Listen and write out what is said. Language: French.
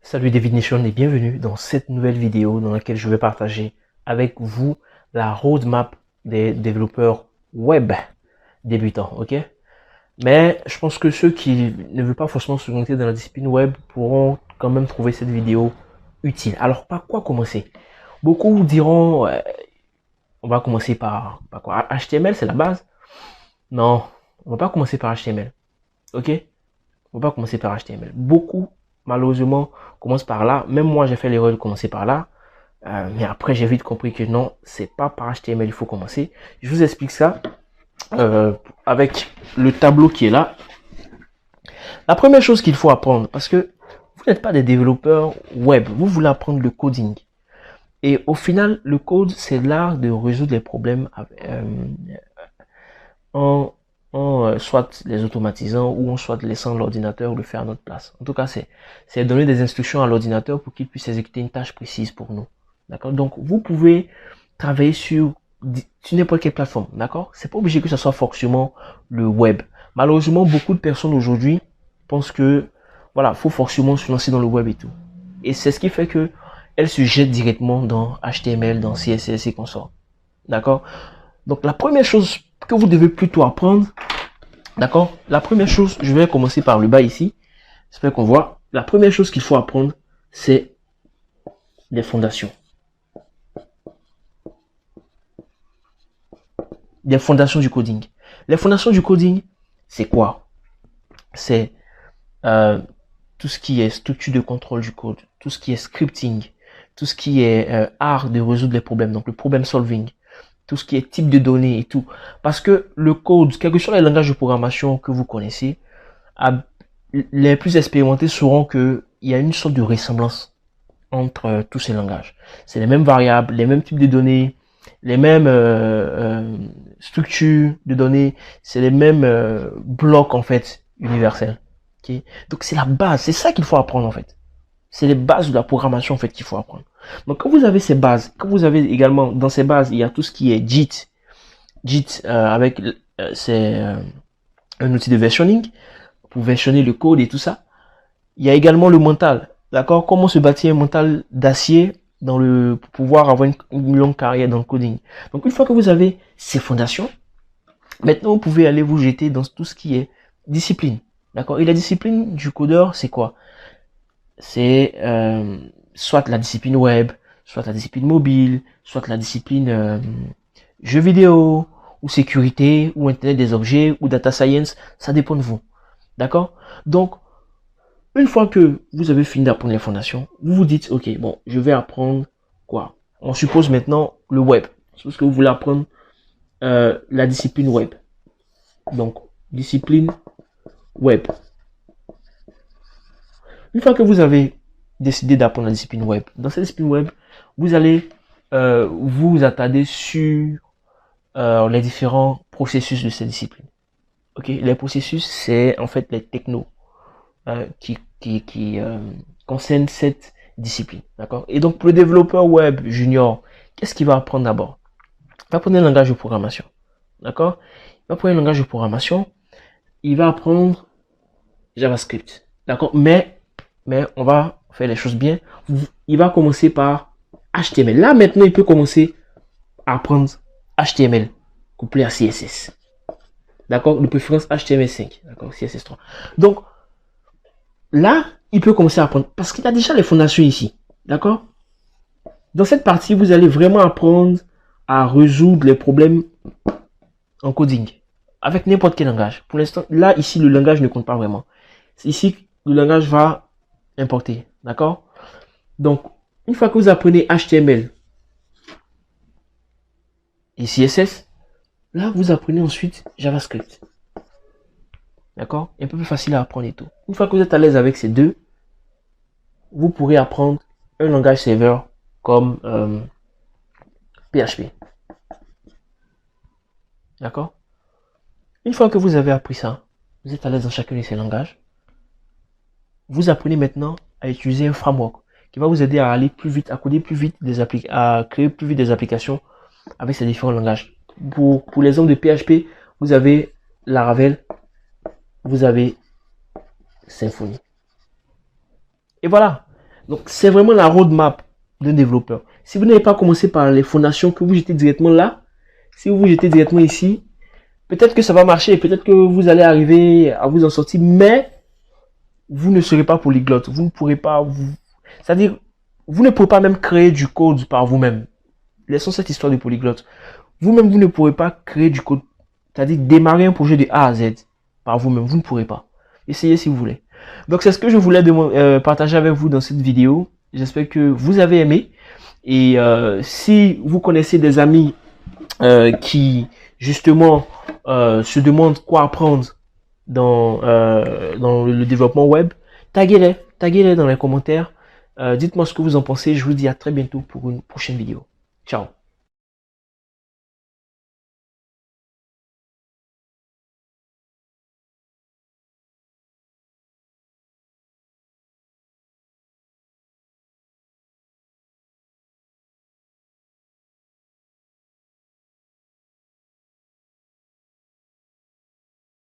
Salut David Nation et bienvenue dans cette nouvelle vidéo dans laquelle je vais partager avec vous la roadmap des développeurs web débutants, ok? Mais je pense que ceux qui ne veulent pas forcément se lancer dans la discipline web pourront quand même trouver cette vidéo utile. Alors par quoi commencer? Beaucoup diront, on va commencer par quoi? HTML c'est la base? Non, on va pas commencer par HTML, ok? On va pas commencer par HTML. Beaucoup malheureusement commencent par là. Même moi j'ai fait l'erreur de commencer par là. Mais après j'ai vite compris que non, c'est pas par HTML il faut commencer. Je vous explique ça avec le tableau qui est là. La première chose qu'il faut apprendre, parce que vous n'êtes pas des développeurs web, vous voulez apprendre le coding. Et au final, le code, c'est l'art de résoudre les problèmes en soit les automatisant ou en soit laissant l'ordinateur le faire à notre place. En tout cas, c'est donner des instructions à l'ordinateur pour qu'il puisse exécuter une tâche précise pour nous. D'accord? Donc, vous pouvez travailler sur n'importe quelle plateforme. D'accord? C'est pas obligé que ce soit forcément le web. Malheureusement, beaucoup de personnes aujourd'hui pensent que, voilà, faut forcément se lancer dans le web et tout. Et c'est ce qui fait que elles se jettent directement dans HTML, dans CSS et consorts. D'accord? Donc, la première chose que vous devez plutôt apprendre, d'accord? La première chose, je vais commencer par le bas ici. J'espère qu'on voit. La première chose qu'il faut apprendre, c'est les fondations. Les fondations du coding. Les fondations du coding, c'est quoi? C'est tout ce qui est structure de contrôle du code, tout ce qui est scripting, tout ce qui est art de résoudre les problèmes, donc le problem solving, tout ce qui est type de données et tout. Parce que le code, quel que soit les langages de programmation que vous connaissez, les plus expérimentés sauront qu'il y a une sorte de ressemblance entre tous ces langages. C'est les mêmes variables, les mêmes types de données, les mêmes structures de données, c'est les mêmes blocs en fait universels. Okay? Donc c'est la base, c'est ça qu'il faut apprendre en fait. C'est les bases de la programmation en fait qu'il faut apprendre. Donc quand vous avez ces bases, quand vous avez également dans ces bases, il y a tout ce qui est JIT. JIT avec c'est un outil de versionning pour versionner le code et tout ça. Il y a également le mental. D'accord? Comment se bâtir un mental d'acier pour pouvoir avoir une longue carrière dans le coding. Donc une fois que vous avez ces fondations, maintenant vous pouvez aller vous jeter dans tout ce qui est discipline. D'accord? Et la discipline du codeur, c'est quoi? C'est soit la discipline web, soit la discipline mobile, soit la discipline jeux vidéo, ou sécurité, ou internet des objets, ou data science, ça dépend de vous. D'accord? Donc, une fois que vous avez fini d'apprendre les fondations, vous vous dites, ok, bon, je vais apprendre quoi? On suppose maintenant le web. Parce que vous voulez apprendre la discipline web. Donc, discipline web. Une fois que vous avez décidé d'apprendre la discipline web, dans cette discipline web, vous allez vous attarder sur les différents processus de cette discipline. Ok, les processus, c'est en fait les technos qui concernent cette discipline. D'accord? Et donc, pour le développeur web junior, qu'est-ce qu'il va apprendre d'abord? Il va apprendre un langage de programmation. D'accord? Il va apprendre un langage de programmation. Il va apprendre JavaScript. D'accord? Mais on va faire les choses bien. Il va commencer par HTML. Là, maintenant, il peut commencer à apprendre HTML couplé à CSS. D'accord? De préférence HTML5. D'accord? CSS3. Donc, là, il peut commencer à apprendre parce qu'il a déjà les fondations ici. D'accord? Dans cette partie, vous allez vraiment apprendre à résoudre les problèmes en coding avec n'importe quel langage. Pour l'instant, là, ici, le langage ne compte pas vraiment. Ici, le langage va importer. D'accord? Donc, une fois que vous apprenez HTML et CSS, là, vous apprenez ensuite JavaScript. D'accord? Un peu plus facile à apprendre et tout. Une fois que vous êtes à l'aise avec ces deux, vous pourrez apprendre un langage serveur comme PHP. D'accord? Une fois que vous avez appris ça, vous êtes à l'aise dans chacun de ces langages, vous apprenez maintenant à utiliser un framework qui va vous aider à aller plus vite, à coder plus vite, à créer plus vite des applications avec ces différents langages. Pour l'exemple de PHP, vous avez Laravel, vous avez Symfony. Et voilà. Donc, c'est vraiment la roadmap d'un développeur. Si vous n'avez pas commencé par les fondations, que vous jetez directement là, si vous vous jetez directement ici, peut-être que ça va marcher, peut-être que vous allez arriver à vous en sortir, mais vous ne serez pas polyglotte. Vous ne pourrez pas, c'est-à-dire, vous ne pourrez pas même créer du code par vous-même. Laissons cette histoire de polyglotte. Vous-même, vous ne pourrez pas créer du code, c'est-à-dire démarrer un projet de A à Z par vous-même. Vous ne pourrez pas. Essayez si vous voulez. Donc, c'est ce que je voulais partager avec vous dans cette vidéo. J'espère que vous avez aimé. Et si vous connaissez des amis qui, justement, se demandent quoi apprendre dans le développement web, taguez-les dans les commentaires. Dites-moi ce que vous en pensez. Je vous dis à très bientôt pour une prochaine vidéo. Ciao.